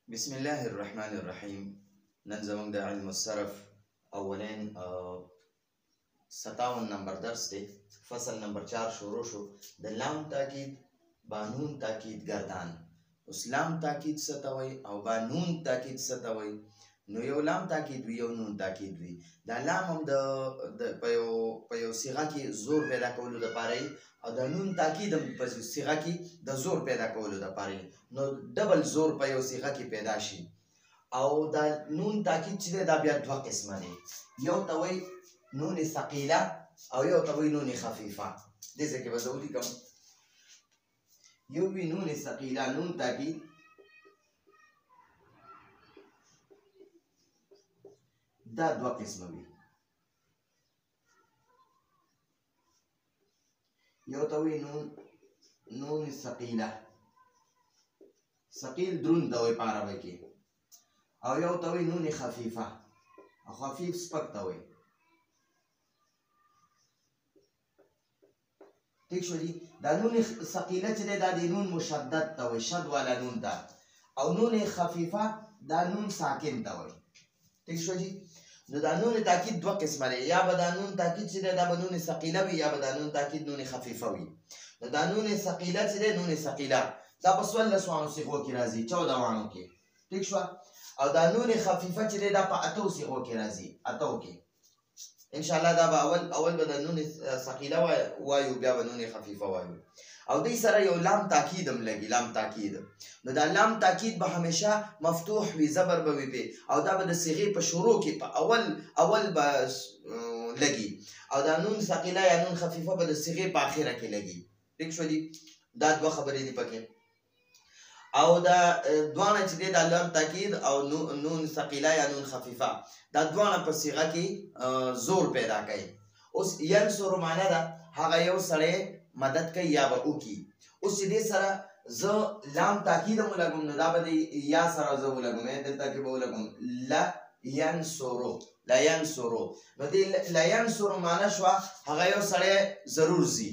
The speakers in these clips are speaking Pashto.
بسم الله الرحمن الرحیم. نن زموږ د علم الصرف اولین 57 نمبر درس دی. فصل نمبر 4 شروع شو. د لام تاکید بانون تاکید گردان. اوس لام تاکید څه ته وایي او بانون تاکید څه ته وایي؟ نو یو لام تاکید وي یو نون تاکید وي. دا لام هم په یو صیغه کې زور پیدا کولو دپاره او د نون تاکید هم په صیغه کې د زور پیدا کولو دپاره، نو ډبل زور په یو صیغه کې پیدا شي. او دا نون تاکید چې دی دا بیا دوه قسمه دی. یو ته وایي نون ثقیله او یو ته وایي نون خفیفه. دې ځای کې به زه ولیکم. یو وي نون ثقیله نون تاکید، دا دوه قسمه وي. یو ته وایي نون ثقیله، ثقیل درون ته وایي په عربی کې، او یو ته وایي نون خفیفه او خفیف سپک ته وایي. ٹھیک شو جی. دا نون ثقیله چې دی دا د نون مشدد ته وایي، شد والا نون ته، او نون خفیفه دا نون ساکن ته وایي. ٹھیک شو جی. نو دا نون تاکید دوه قسمه دی. یا به دا نون تاکید چې دی دا به نون ثقیله وي، یا به دا نون تاکید نون خفیفه وي. نو دا نون ثقیله چې دی نون ثقیله دا په 14 وانو صیغو کې راځي، 14 وانو کې. ٹھیک شو. او دا نون خفیفه چې دی دا په 8 صیغو کې راځي، 8 کې. ان شاء الله دا به اول به د نون ثقیله وایو، بیا به نون خفیفه وایو. او دې سره یو لام تاکید هم لګي، لام تاکید. نو دا لام تاکید به همیشه مفتوح وي، زبر به وي پې، او دا به د صیغې په شروع کې په اول به لګي، او دا نون ثقیله یا نون خفیفه به د صیغې په اخره کې لګي. ٹھیک شو دي. دا دوه خبرې دي پکې. او دا دواړه چې دی دا لام تاکید او نون ثقیله یا نون خفیفه دا دواړه په صیغه کې زور پیدا کوي. اوس ینصر معنی ده هغه یو سړی مدد کوي یا به وکړي. اوس چې دې سره زه لام تاکید هم ولګوم نو دا به د یا سره زه ولګوم، دلته کې به ولګوم لا ینصرو، لا ینصرو. نو دې لا ینصرو معنی شوه هغه یو سړی ضرور ځي.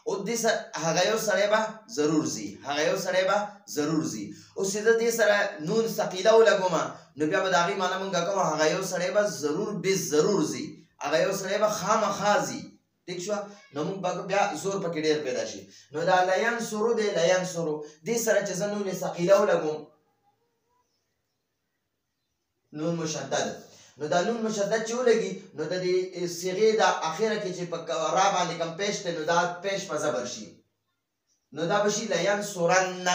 او دې سره هغه یو سړی به ضرور ځي، هغه یو سړی به ضرور ځي. اوس چې زه دې سره نون ثقیله ولګوم نو بیا به د هغې معنی مونږ کوو هغه یو سړی به ضرور ضرور ځي، هغه یو سړی به خامخا ځي. ٹھیک شو. نو موږ به بیا زور پکې ډېر پیدا شي. نو دا لا ینصرو دی، لا ینصرو دې سره چې زه نون ثقیله ولګوم نون مشدد، نو دا نون مشدد چې ولګي نو د دې صیغې د اخره کې چې په را باندې کوم پیش دی نو دا پیش په زبر شي. نو دا به شي لا ینصرن،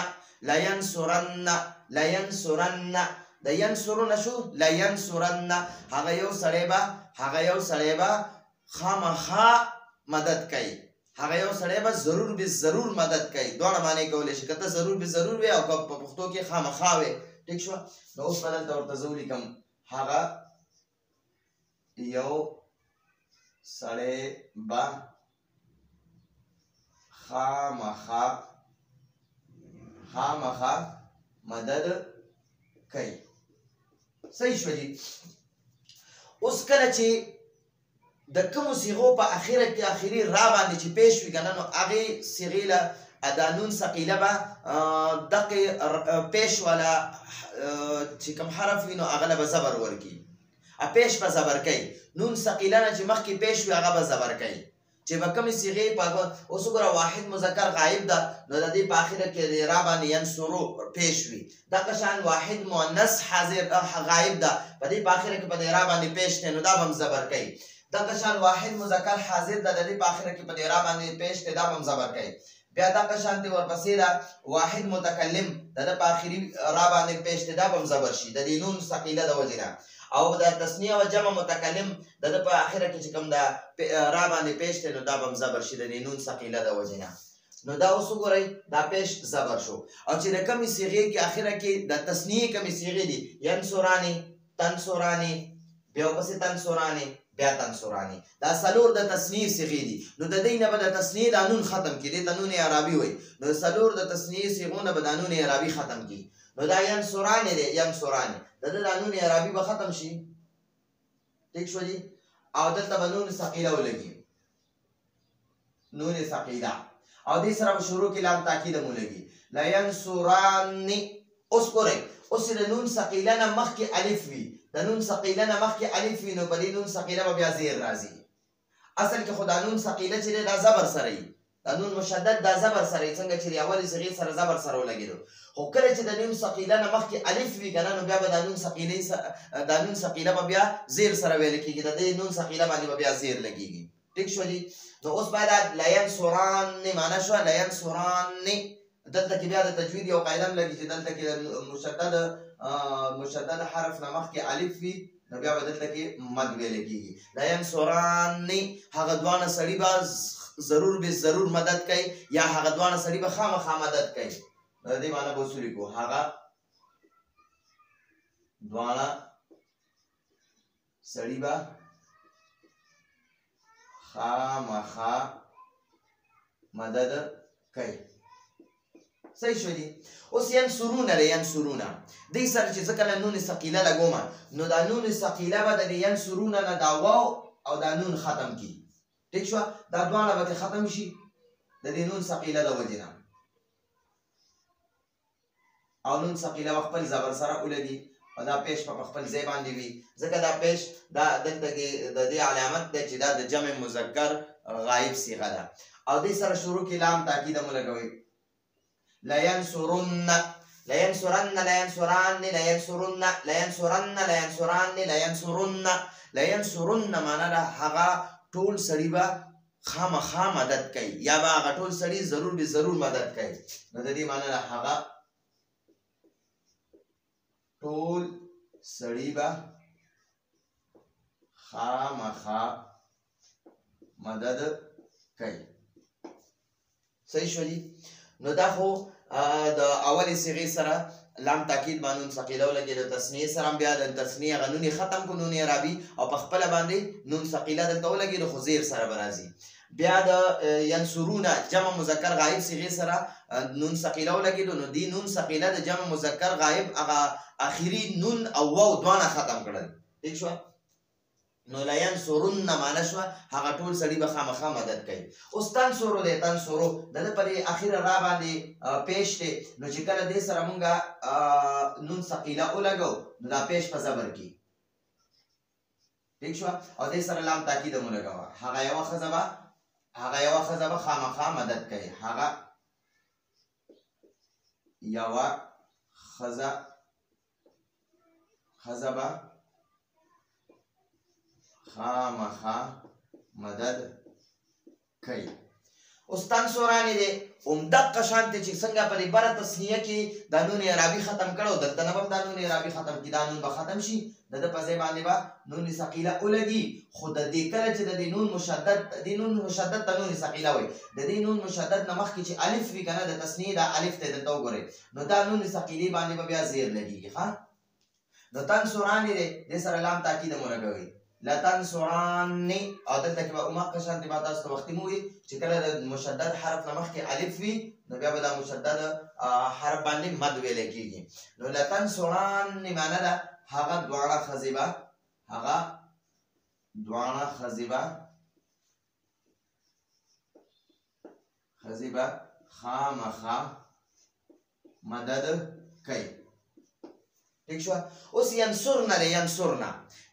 لا ینصرن، لا ینصرن. د ینصرو نه شو لا ینصرن. هغه یو سړی به خامخا مدد کوي، هغه یو سړی به ضرور به ضرور مدد کوي. دواړه معنی کولی شي، که ته ضرور به ضرور وي او که په پښتو کې خامخا وي. ٹھیک شو. نو اوس به دلته ورته زه ولیکم هغه یو سړی به خامخا مدد کوي. صحیح شو جی. اوس کله چې د کومو صیغو په اخري را باندې چې پیش وي که نه نو هغې صیغې له دا نون ثقیله به دقې پیش والا چې کوم حرف وي نو هغه له به زبر ورکړي، پیش به زبر کوي. نون ثقیله نه چې مخکې پیش وي هغه به زبر کوي. چې به کومې صیغې په اوس وګوره واحد مذکر غایب ده نو د دې په اخره کې د را باندې ینصرو پیش وي. دغه شان واحد مؤنث حاضر غایب ده په دې په اخره کې په دې را باندې پیش دی نو دا به هم زبر کوي. دغه شان واحد مذکر حاضر ده د دې په اخره کې په دې را باندې پیش دی دا به هم زبر کوي. بیا دغه شانتې ورپسې ده واحد متکلم د ده په اخري را باندې پیش دی دا به هم زبر شي د دې نون ثقیله د وجې نه. او د تثنیه و جمع متکلم د ده په اخره کې چې کوم د را باندې پیش دی نو دا به هم زبر شي د دې نون ثقیله د وجې نه. نو دا اوس وګورئ دا پیش زبر شو. او چې د کمې صیغې کې اخره کې د تثنیې کمې صیغې دي ینصرانې، تنصرانې، بیا ورپسې تنصرانې، بیا تنصرانې، دا څلور د تصنیې صیغې دي. نو د دې نه به د تصنیې دا نون ختم کړي، دې ته نون اعرابي وایي. نو څلور د تصنیې صیغو نه به دا نون اعرابي ختم کړي. نو دا ینصرانې دی، ینصرانې د ده دا نون اعرابي به ختم شي. ٹھیک شو جی. او دلته به نون ثقیله ولګي، نون ثقیله. او دې سره به شروع کې لام تاکید هم ولګي لا ینصراني. اوس ګورئ اوس د نون ثقيله نه مخکې الف وي د نون ثقيله نه مخکې الف وي نو په دې نون ثقيله به بیا زیر راځي اصل کې خو دا نون ثقيله چې دا زبر سره وي دا نون مشدد دا زبر سره وي څنګه چې د اولې صیغې سره زبر سره ولګېدو خو کله چې د نون ثقيله نه مخکې الف وي که نه نو بیا به دا نون ثقيله به بیا زیر سره ویل کېږي د دې نون ثقيله باندې به بیا زیر لګېږي ټیک شو دي نو اوس باید لینصران معنا شوه لینصران دلته کې بیا د تجوید یو قاعده هم لګي چې دلته کې مشدد حرف نه مخکې الف وي نو بیا به دلته کې مد ویلی کېږي لینصران هغه دواړه سړي به ضرور به ضرور مدد کوي یا هغه دواړه سړي به خامخا مدد کوي د دې معنی به اوس ولیکو هغه دواړه سړي به خامخا مدد کوي صحیح شو دي اوس ینصرونه له ینصرونه دې سره چې ځکه له نون ثقيله لګوم نو دا نون ثقيله به د ینصرونه نه دا واو او دا نون ختم کی ټیک شو دا دواړه به ختم شي د دې نون ثقيله د وجې نه او نون ثقيله خپل زبر سره ولګي او دا پیش په خپل ځای باندې وي ځکه دا پیش دا دلته کې د دې علامت دی چې دا د جمع مذکر غایب صيغه ده او دې سره شروع کې لام تاکید هم لګوي لینصرن لینصرن لینصران لینصرن لینصرن لینصران لینصرن لینصرن معنا ده هغه ټول سړي به خامخا مدد کوي یا به هغه ټول سړي ضرور به ضرور مدد کوي نو د دې معنا ده هغه ټول سړي به خامخا مدد کوي صحیح شو دي نو دا خو د اولې صيغې سره لام تاکید باندې نون ثقيله ولګي د تسنیه سره بیا د تسنیه غنون ختم کو نون عربي او په خپل باندې نون ثقيله دلته ولګي د خزیر سره برازي بیا د ینصرونه جمع مذکر غایب صيغې سره نون ثقيله ولګي نو دی نون ثقيله د جمع مذکر غایب هغه اخیری نون او واو دوانه ختم کړل ٹھیک شو نو لینصرن معنا شو هغه ټول سړي به خامخا مدد کوي اوس تنصرو دی تنصرو دغه پر اخر را باندې پیش دی نو چې کله دې سره مونږه نون ثقيله ولګو نو دا پیش په زبر کې ٹھیک شو او دې سره لام تاکید مو لګاوه هغه یو خزبه خامخا مدد کوي هغه یو خزبه خامخا مدد کوي اوس تنصرانې دی همدغه شانتې چې څنګه په دې بره تسنیه کې دا نون عربي ختم کړو دلته نه به دا نون عربي ختم کړي دا نون به ختم شي د ده په ځای باندې به نون ثقيله ولګي خو د دې کله چې د دې نون مشدد ته نون ثقيله وایي د دې نون مشدد نه مخکې چې الف وي که نه د تسنیې دا الف ته دلته وګورئ نو دا نون ثقيلې باندې به بیا زیر لګېږي ښه نو تنصرانې دی دې سره لام تاکید مو لګوئ لتنصراني او دلته کې به هماغه شانتې به تاسو ته وختي مو وي چې کله د مشدد حرف نه مخکې الف وي نو بیا به دا مشدد حرف باندې مد ویلی کېږي نو لتنصراني معنا ده هغه دواړه ښځې به خامخا مدد کوي ٹھیک شو اوس ینصرنا لینصرنا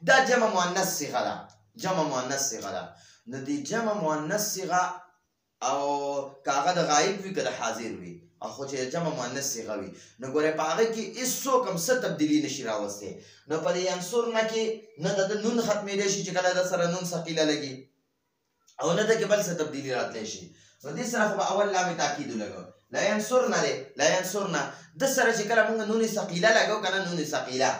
دا جمع مؤنث صيغه ده نو دی جمع مؤنث صيغه او کاغه د غایب وي که د حاضر وي او خو چې جمع مؤنث صيغه وي نو ګوره په هغه کې هېڅوک هم څه تبدیلي نشي راوستی نو په دې ینصرنا کې نه د نون ختمېدی شي چې کله د سره نون ثقيله لګي او نه د کې بل څه تبدیلي راتلی شي نو دې سره خو به اول لام تاکید ولګو لا ینصرنا د سره چې کله مونږ نون ثقيله لګو که نه نون ثقيله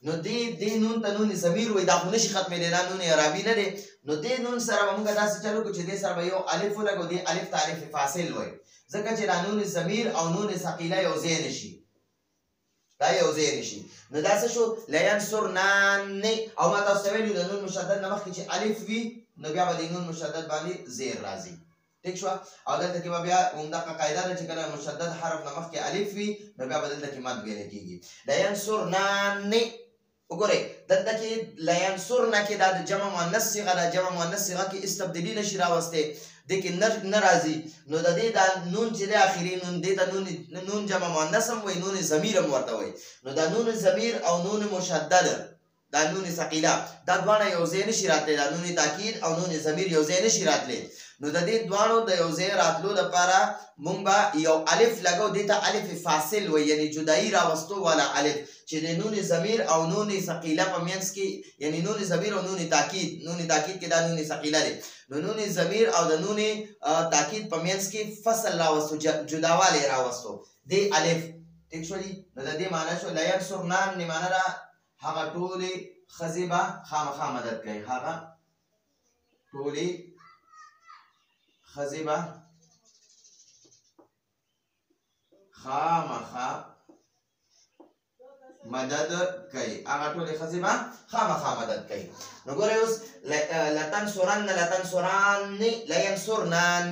نو دې نون ته نون ضمیر وایي دا خو نشي ختمېدی دا نون عربي نه دی نو دې نون سره به مونږ داسې چلو کړو چې دې سره به یو الف ولګو دې الف ته الف فاصل وایي ځکه چې دا نون ضمیر او نون ثقيله یو ځای نشي نو دا څه شو لینصرنانې او ما تاسو ته ویلي د نون مشدد نه مخکې چې الف وي نو بیا به د نون مشدد باندې زیر راځي ٹھیک شو او دلته کې به بیا همدغه قاعده ده چې کله مشدد حرف نه مخکې الف وي نو بیا به دلته کې مد ویلی کېږي لینصرنانې وګورئ دلته کې لینصرن کې دا د جمع مؤنث صيغه ده. جمع مؤنث صيغه کې هیڅ تبدیلي نشي راوستی، دې کې نه راځي. نو د دې دا نون چې دی اخري نون، دې ته نون جمع مؤنث هم وایي، نون ضمیر هم ورته وایي. نو دا نون ضمیر او نون مشدده، دا نون ثقیله، دا دواړه یو ځای نشي راتلی. دا نون تاکید او نون ضمیر یو ځای نشي راتلی. نو د دې دواړو د یو ځای راتلو لپاره مونږ به یو الف لګو، دې ته الف فاصل وایي، یعنی جدایي راوستو والا الف، چې د نون ضمیر او نون ثقیله په منځ کې، یعنی نون ضمیر او نون تاکید، نون تاکید کې دا نون ثقیله دی، نو نون ضمیر او د نون تاکید په منځ کې فصل راوستو، جداوالی راوستو، دې الف. ټیک شو دي؟ نو د دې معنی شو لینصرنان معنی ده هغه ټولې ښځې به خامخا مدد کوي، هغه ټولې ښځې به خامخا مدد کوي، هغه ټولې ښځې به خامخا مدد کوي. نو ګورئ اوس لتنصرن لینصرنان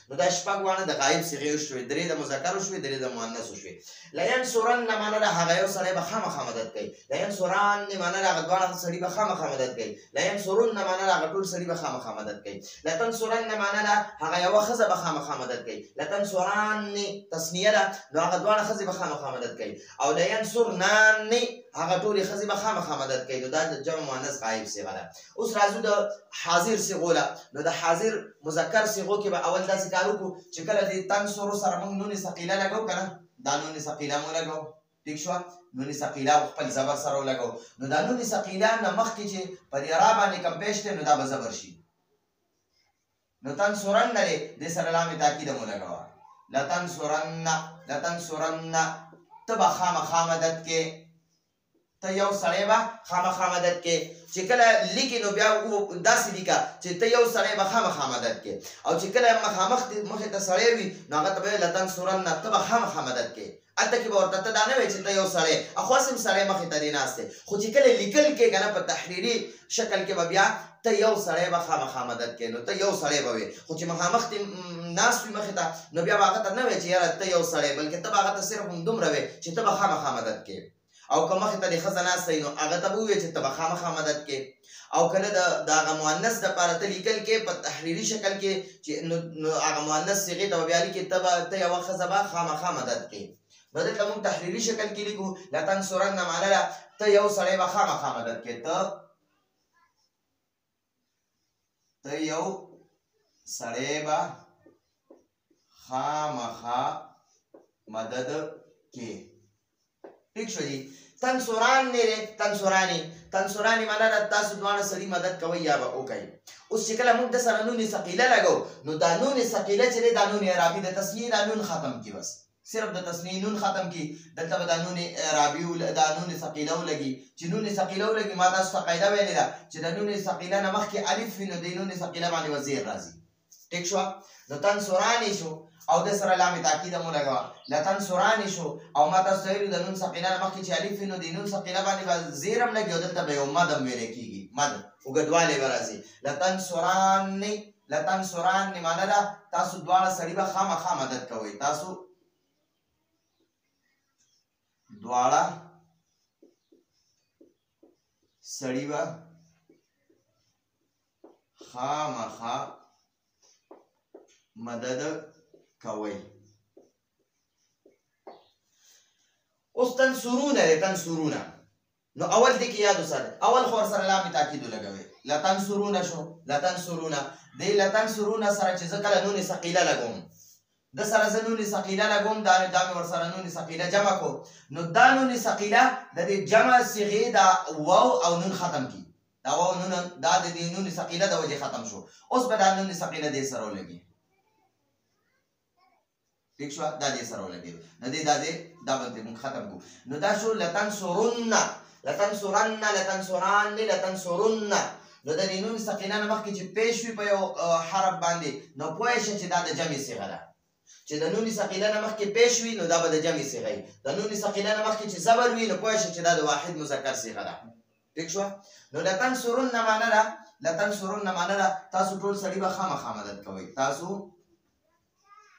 نو دا شپږ واړه د غایب صیغې شوې، درې د مذکر شوې، درې د مؤنث شوې. لینصرن معنی ده هغه یو سړی به خامخا مدد کوي. لینصران معنی ده هغه دواړه سړي به خامخا مدد کوي. لینصرن معنی ده هغه ټول سړي به خامخا مدد کوي. لتنصرن معنی ده هغه یوه ښځه به خامخا مدد کوي. لتنصران تسنیه ده، نو هغه دواړه ښځې به خامخا مدد کوي. او لینصرنان هغه ټولې ښځې به خامخا مدد کوي. نو دا د جمع مؤنث غایب صیغه ده. اوس راځو د حاضر صیغو له. نو د حاضر مذکر صیغو کې به اول داسې کار وکړو چې کله د تنصرو سره موږ نون ثقیله لګو که نه، دا نون ثقیله مو لګو، ټیک شوه، نون ثقیله خپل زبر سره ولګو. نو دا نون ثقیله نه مخکې چې په دې را باندې کم پیش دی، نو دا به زبر شي. نو تنصرن دی، دې سره لام تاکید مو لګوه. لتنصرن ته به خامخا مدد کې، ته یو سړی به خامخا مدد کې. چې کله لیکي نو بیا داسې لیکه چې ته یو سړی به خامخا مدد کې، او چې کله مخامخ مخې ته سړی وي نو هغه ته به لتنصرن ته به خامخا مدد کې. هلته کې به ورته ته دا نه وایي چې ته یو سړی، اخواس هم سړی مخې ته دی ناست دی، خو چې کله لیکل کې که نه په تحریري شکل کې به بیا ته یو سړی به خامخا مدد کې، نو ته یو سړی به وي. خو چې مخامخ دې ناست وي مخې ته، نو بیا به هغه ته نه وایي چې یاره ته یو سړی، بلکې ته به هغه ته صرف همدومره وایي چې ته به خامخا مدد کې. او که مخې ته د ښځه ناسته وي نو هغه ته به ووایې چې ته به خامخا مدد کې. او کله د هغه مؤنث دپاره ته لیکل کې په تحریري شکل کې چې نو هغه مؤنث صیغې ته به بیا لیکې ته یوه ښځه به خامخا مدد کې. نو دلته موږ تحریري شکل کې لیکو لتنصرن معنی ده ته یو سړی به خامخا مدد کې، ته یو سړی به خامخا مدد کې. ٹھیک شو جی؟ تنصران نه دی، تنصرانی معنی ده تاسو دواړه سړي مدد کوئ یا به وکئ. اوس چې کله موږ د سره نون ثقیله لګو، نو دا نون ثقیله چې دی دا نون اعرابي د تسنیې دا نون ختم کړي، بس صرف د تسنیې نون ختم کړي. دلته به دا نون اعرابي دا نون ثقیله ولګي. چې نون ثقیله ولګي ما تاسو ته قاعده ویلې ده چې د نون ثقیله نه مخکې الف وي نو د نون ثقیله باندې به زیر راځي. ټیک شوه؟ نو تنصرانې شو او د سره لام تاکید مو لګوه. لتنصرانې شو او ما تاسو ته ویلي د نون ثقیله نه مخکې چې الف وي نو د نون ثقیله باندې به زیر هم لګي او دلته به یو مد هم ویلی کېږي، مد اوږدوالی به راځي. لتنصرانې معنی ده تاسو دواړه سړي به خامخا مدد کوئ، تاسو دواړه سړي به خامخا مدد کوي. اوس تنصرونه دی، تنصرونه نو اول دی کې یاد وساتئ، اول خو ورسره لام تاکید ولګوئ. لتنصرونه شو، لتنصرونه دی لتنصرونه سره چې زه کله نون ثقیله لګوم، د سره زه نون ثقیله لګوم، دا مې ورسره نون ثقیله جمع کو، نو دا نون ثقیله د دې جمع صیغې دا واو او نون ختم کی، دا واو نون دا د دې نون ثقیله د وجې ختم شو. اوس به دا نون ثقیله دې سره ولګي. ٹھیک شو؟ دا دې سره ولګي، نو دې دا به موږ ختم کو. نو دا شو لتنصرن، لتنصرن، لتنصران، لتنصرن. نو د دې نون ثقیله نه مخکې چې پیش وي په یو حرف باندې نو پوه شه چې دا د جمع صیغه ده. چې د نون ثقیله نه مخکې پیش وي نو دا به د جمع صیغه وي. د نون ثقیله نه مخکې چې زبر وي نو پوه شه چې دا د واحد مذکر صیغه ده. ٹھیک شو؟ نو لتنصرن معنی ده، لتنصرن معنی ده تاسو ټول سړي به خامخا مدد کوئ، تاسو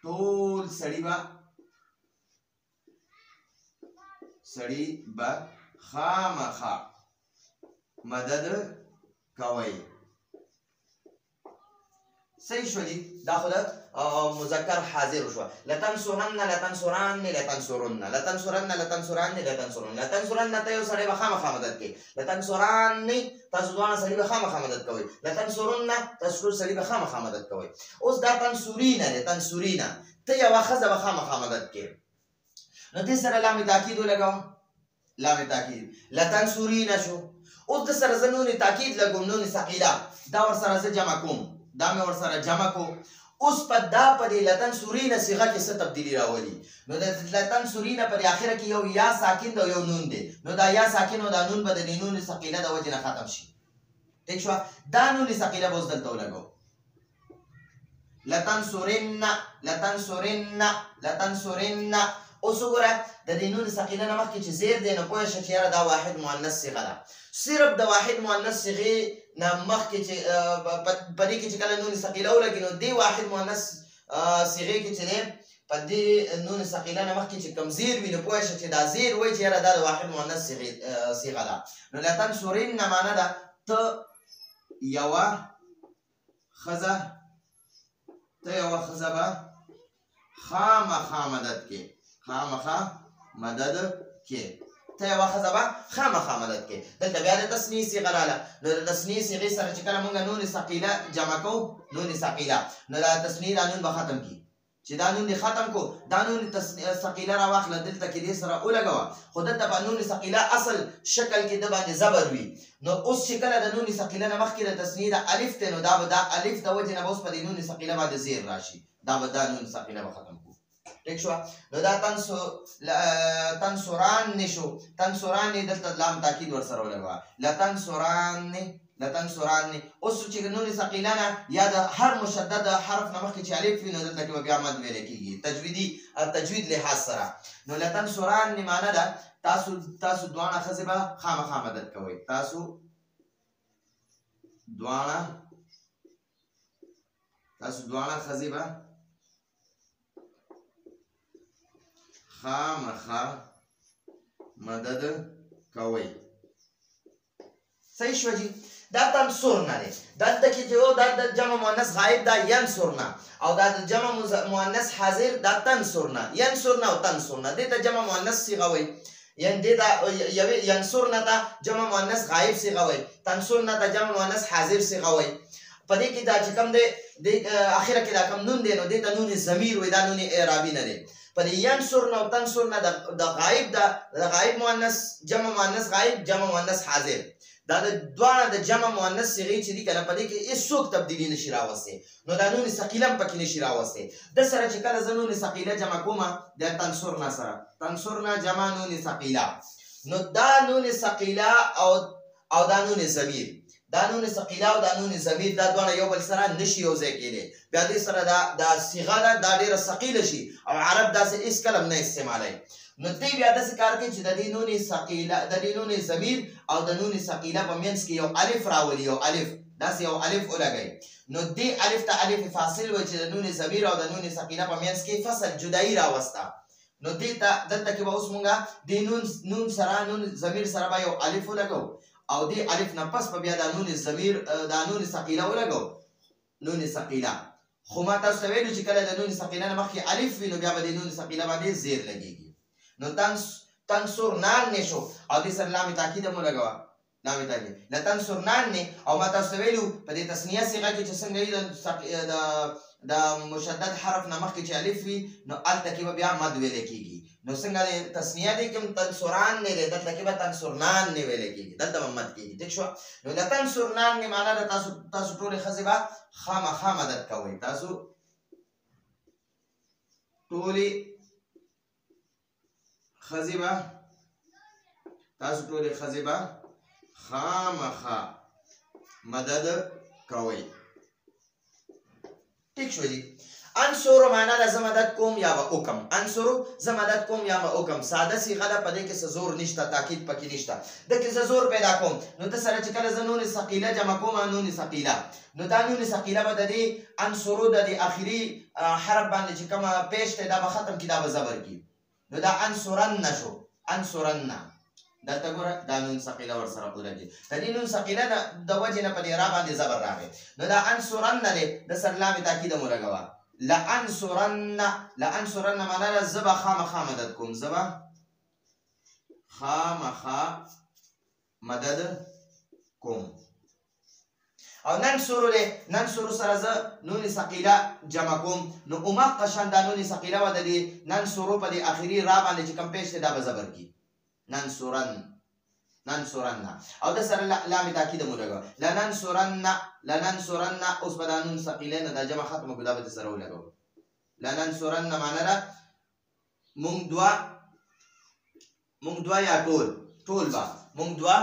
ټول سړي به سړي به خامخا مدد کوي. صحیح شو دي. دا خو د مذکر حاضر شو. لتنصرن لتنصرن لتنصرن لتنصرن لتنصرن لتنصرن لتنصرن ته یو سړی به خامخا مدد کوي. لتنصرن تاسو دواړه سړي به خامخا مدد کوي. لتنصرن تاسو ټول سړي به خامخا مدد کوي. اوس دا تنصرین دی. تنصرین ته یوه ښځه به خامخا مدد کوي. نو دې سره لام تاکید ولګوم. لام تاکید لتنصرین شو. اوس د سره زه نون تاکید لګوم. نون ثقیله دا ورسره زه جمع کوم. دا مې ورسره جمع کو. اوس په دا په دې لتنصرین صيغه کې څه تبدیلی راولي؟ نو د لتنصرین په اخره کې یو یا ساکن دی او یو نون دی. نو دا یا ساکن او دا نون به د نون ثقیله د وجې نه ختم شي. ٹھیک شو؟ دا نون ثقیله به اوس دلته ولګو. لتنصرن لتنصرن لتنصرن. اوس وګوره د دې نون ثقیله نه مخکې چې زیر دی نو پوه شه چې یاره دا واحد مؤنث صیغه ده. صرف د واحد مؤنث صیغې نه مخکې چې په دې کې چې کله نون ثقیله ولګي نو دې واحد مؤنث صیغې کې چې دی په دې نون ثقیله نه مخکې چې کوم زیر وي نو پوه شه چې دا زیر وایي چې یاره دا د واحد مؤنث صیغه ده. نو لتنصرن معنی ده ته یوه ښځه به خامخا مدد کې. خامخا مدد کې. ته یوه ښځه به خامخا مدد کې. دلته بیا د تثنیې صیغه راغله. نو د تثنیې صیغې سره چې کله موږ نون ثقیله جمع کوو نون ثقیله نو دا تثنیې دا نون به ختم کړي. چې دا نون دې ختم کو دا نون ثقیله راواخله دلته کې دې سره ولګوه. خو دلته به نون ثقیله اصل شکل کې د باندې زبر وي. نو اوس چې کله د نون ثقیله نه مخکې د تثنیې د الف دی نو دا به دا الف د وجې نه به اوس په دې نون ثقیله باندې زیر راشي. دا به دا نون ثقیله به ختم کو. ٹھیک شو؟ نو دا تنصران نشو. تنصران دلته لام تاکید ورسره ولګوه. لتنصران لتنصران. اوس چې نون ثقیله نه یا د هر مشدد حرف نه مخکې چې الف وي نو دلته کې به بیا مد ویلی کېږي تجوید لحاظ سره. نو لتنصران معنی ده تاسو دواړه ښځې به خامخا مدد کوئ. تاسو دواړه ښځې به خامخا مدد کوي. صحیح شو جی. دا تنصرنا دی. دلته کې چې دا د جمع مؤنث غائب دا ینصرنا او دا د جمع مؤنث حاضر دا تنصرنا. ینصرنا او تنصرنا دې ته جمع مؤنث صیغه وایي. یعنې دې ته ینصرنا ته جمع مؤنث غائب صیغه وایي. تنصرنا ته جمع مؤنث حاضر صیغه وایي. په دې کې دا چې کوم دی د اخره کې دا کوم نون دی نو دې ته نون ضمیر وایي. دا نون اعرابي نه دی. په دې ینصرنا او تنصرنا د غائب مؤنث جمع مؤنث غائب جمع مؤنث حاضر دا د دواړه د جمع مؤنث صیغې چې دي کنه په دې کې هیڅوک تبدیلي نشي راوستی. نو دا نون ثقیله هم پکې نشي راوستی. د سره چې کله زه نون ثقیله جمع کومه د تنصرنا سره تنصرنا جمع نون ثقیله نو دا نون ثقیله او دا نون ضمیر دا نون ثقیله او دا نون ضمیر دا دواړه یو بل سره نشي یو ځای کېدی. بیا دې سره دا صیغه ده دا ډېره ثقیله شي او عرب داسې هېڅ کله هم نه استعمالوي. نو دی بیا داسې کار کوي چې د دې نون ثقیله د دې نون ضمیر او د نون ثقیله په منځ کې یو الف راولي. یو الف داسې یو الف ولګوي. نو دې الف ته الف فاصل وایي چې د نون ضمیر او د نون ثقیله په منځ کې فصل جدایي راوسته. نو دې ته دلته کې به اوس مونږ دې نون سره نون ضمیر سره به یو الف ولګو او دې الف نه پس به بیا د نون ضمیر دا نون ثقیله ولګو. نون ثقیله خو ما تاسو ته ویلو چې کله د نون ثقیله نه مخکې الف وي نو بیا به د نون ثقیله باندې زیر لګېږي. نو تنصرنان نشو او دې سره لام تاکید هم ولګوه. لام تاکید لتنصرنان او ما تاسو ته ویلو په دې تثنیه صیغه کې چې څنګه د مشدد حرف نه مخکې چې الف وي نو هلته کې به بیا مد ویلی کېږي. نو څنګه د تثنیه دی کې هم تنصران نه دی دلته کې به تنصرنان نه ویلی کېږي. دلته به مد کېږي. ٹھیک شو؟ نو لتنصرنان معنا ده تاسو ټولې ښځې به خامخا مدد کوئ. تاسو ټولې ښځې به خامخا مدد کوئ. ٹھیک شو جی. انصرو معنا ده زه مدد کوم یا به وکم. انصرو زه مدد کوم یا به وکم. ساده صیغه ده په دې کې څه زور نشته تاکید پکې نشته. د کې زه زور پیدا کوم نو د سره چې کله زه نون ثقیله جمع کوم نون ثقیله نو دا نون ثقیله به د دې انصرو د دې آخري حرف باندې چې کومه پیش دی دا به ختم کړي دا به زبر کړي. نو دا انصرن نشو. انصرن دلته ګوره دا نون ثقیله ورسره ولګي د دې نون ثقیله د وجې نه په دې را باندې زبر راغی نو دا انصرن دی د سر لام تاکید مو لګوه لانصرن معنا ده زه به خامخا مدد کوم زه به خامخا مدد کوم او ننصر سره زه نون ثقیله جمع کوم نو امق شان دا نون ثقیله و د دې ننصر په دې اخري را باندې چې کوم پیش دی دا به زبر کی ننصرن او د سره لام تاکید مو لګو لننصرن اوس په دا نون ثقیله نه دا جمع ختمه ګدا به سره ولګو لننصرن معنا ده مونږ دوا یا ټول با مونږ دوا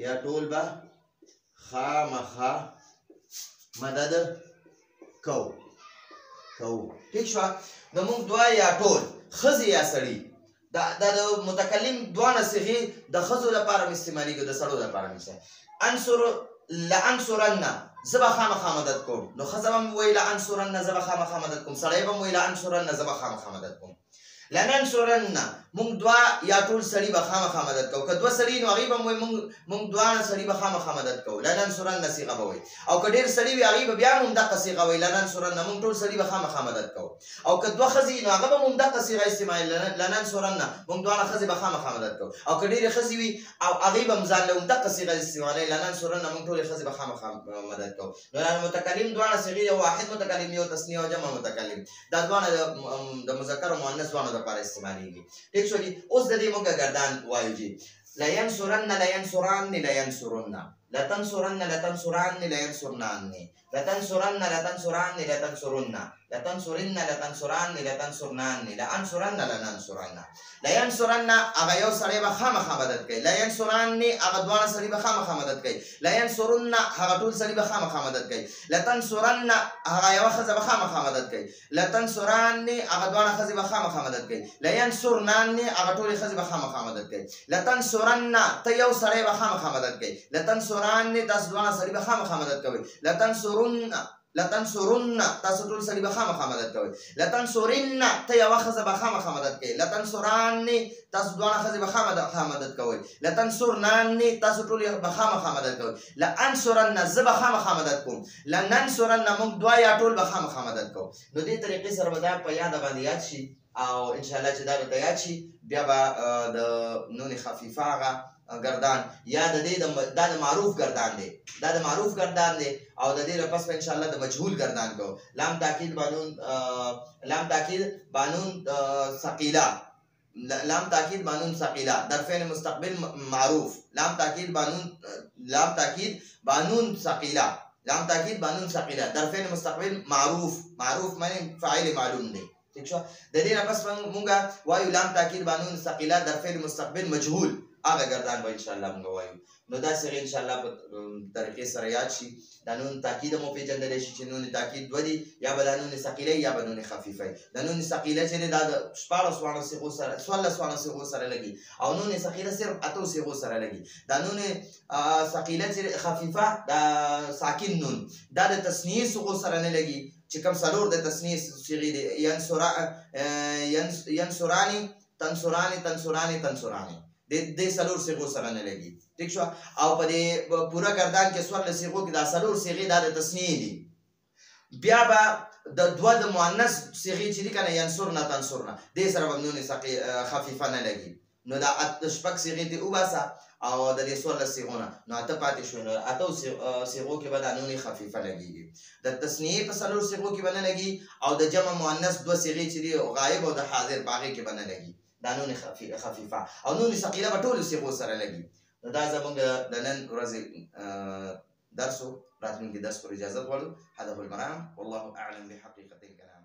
یا ټول با خامخا مدد کو ٹھیک شو نو مونږ دوا یا ټول خزي یا سړی دا د متکلم دوه صيغه د خزو لپاره استعمالي د سړو لپاره مثال لانصرن زبا خامخا مدد کوم نو خزم وی لانصرن زبا خامخا مدد کوم سړی به وی لانصرن زبا خامخا مدد کوم لننصرن مونږ دوا یا ټول سړي به خامخا مدد کوو که دوه سړي نو هغې به مونږ دواړه سړي به خامخا مدد کوو لننصرن صیغه به وایي او که ډېر سړي وي هغې به بیا هم همدغه صیغه وایي لننصرن مونږ ټول سړي به خامخا مدد کوو او که دوه ښځې نو هغه به هم همدغه صیغه استعمالوي لننصرن مونږ دواړه ښځې به خامخا مدد کوو او که ډېرې ښځې وي او هغې به هم ځان له همدغه صیغه استعمالوي لننصرن مونږ ټولې ښځې به خامخا مدد کوو نو متکلم دواړه صیغې یو واحد متکلم یو تثنیه او جمع متکلم دا دواړه د مذکر او مؤنث دواړو دپاره استعمالېږي ٹھیک شو جی اوس د دې موږ گردان وایو جی لینصرن لینصران لینصرن لتنصرن لتنصران لینصرنان لتنصرن لتنصران لتنصرن لتنصرن لتنصران لتنصرنان لانصرن لننصرن لینصرن هغه یو سړی به خامخا مدد کوي لینصران هغه دواړه سړي به خامخا مدد کوي لینصرن هغه ټول سړي به خامخا مدد کوي لتنصرن هغه یو ښځه به خامخا مدد کوي لتنصران هغه دواړه ښځې به خامخا مدد کوي لینصرنان هغه ټولې ښځې به خامخا مدد کوي لتنصرن ته یو سړی به خامخا مدد کوي لتنصران تاسو دواړه سړي به خامخا مدد کوي لتنصرن تاسو ټول سړي به خامخا مدد کوي لتنصرن ته یوه ښځه به خامخا مدد کوي لتنصران تاسو دواړه ښځې به خامخا مدد کوئ لتنصرنان تاسو ټول به خامخا مدد کوئ لانصرن زه به خامخا مدد کوم لننصرن موږ دوه یا ټول به خامخا مدد کوو نو دې طریقې سره به دا په یاده باندې یاد شي او انشاءالله چې دا به یاد شي بیا به د نون خفیفه هغه گردان یا د دې دا د معروف گردان دی دا د معروف گردان دی او د دې لپس په ان شاء الله د مجهول گردان کو لام تاکید بانون ثقيله لام تاکید بانون ثقيله در فعل مستقبل معروف لام تاکید بانون ثقيله در فعل مستقبل معروف معنی فاعل معلوم دی ٹھیک شو د دې لپس مونږه وایو لام تاکید بانون ثقيله در فعل مستقبل مجهول هغه گردان به ان شاء الله موږ وایو نو دا سره ان شاء الله په طریقې سره یاد شي دا نون تاکید مو پیژندلی شي چې نون تاکید دوه دي یا به دا نون ثقیله یا به نون خفیفه دا نون ثقیله چې دا د 14 صيغو سره 14 صيغو سره لګي او نون ثقیله صرف 8 صيغو سره لګي دا نون ثقیله چې خفیفه دا ساکن نون دا د تثنیه صيغو سره نه لګي چې کوم څلور د تثنیه صيغې دي ینصرانی تنصرانی د سلور صيغو سره نه لګي ٹھیک شو او په دې پورا گردان کې سور صيغو کې دا سلور صيغې د تثنیه دي بیا به د دوه د مؤنث صيغې چې دي کنه ینصرنا تنصرنا دې سره ممنون خفیفه نه لګي نو دا شپږ صيغې دي وباسه او د دې سور صيغونه نو اته پاتې شو نو اته صيغو کې به د نون خفیفه لګيږي د تثنیه په سلور صيغو کې به نه لګي او د جمع مؤنث دوه صيغې چې دي غایب او د حاضر باغې کې به نه لګي دا نون خفیفه او نون ثقيله په ټولو صيغو سره لګي نو دا زموږ د نن ورځې درس راتلونکي درس پر اجازه غواړو هذا هو المنام والله اعلم بحقيقه الكلام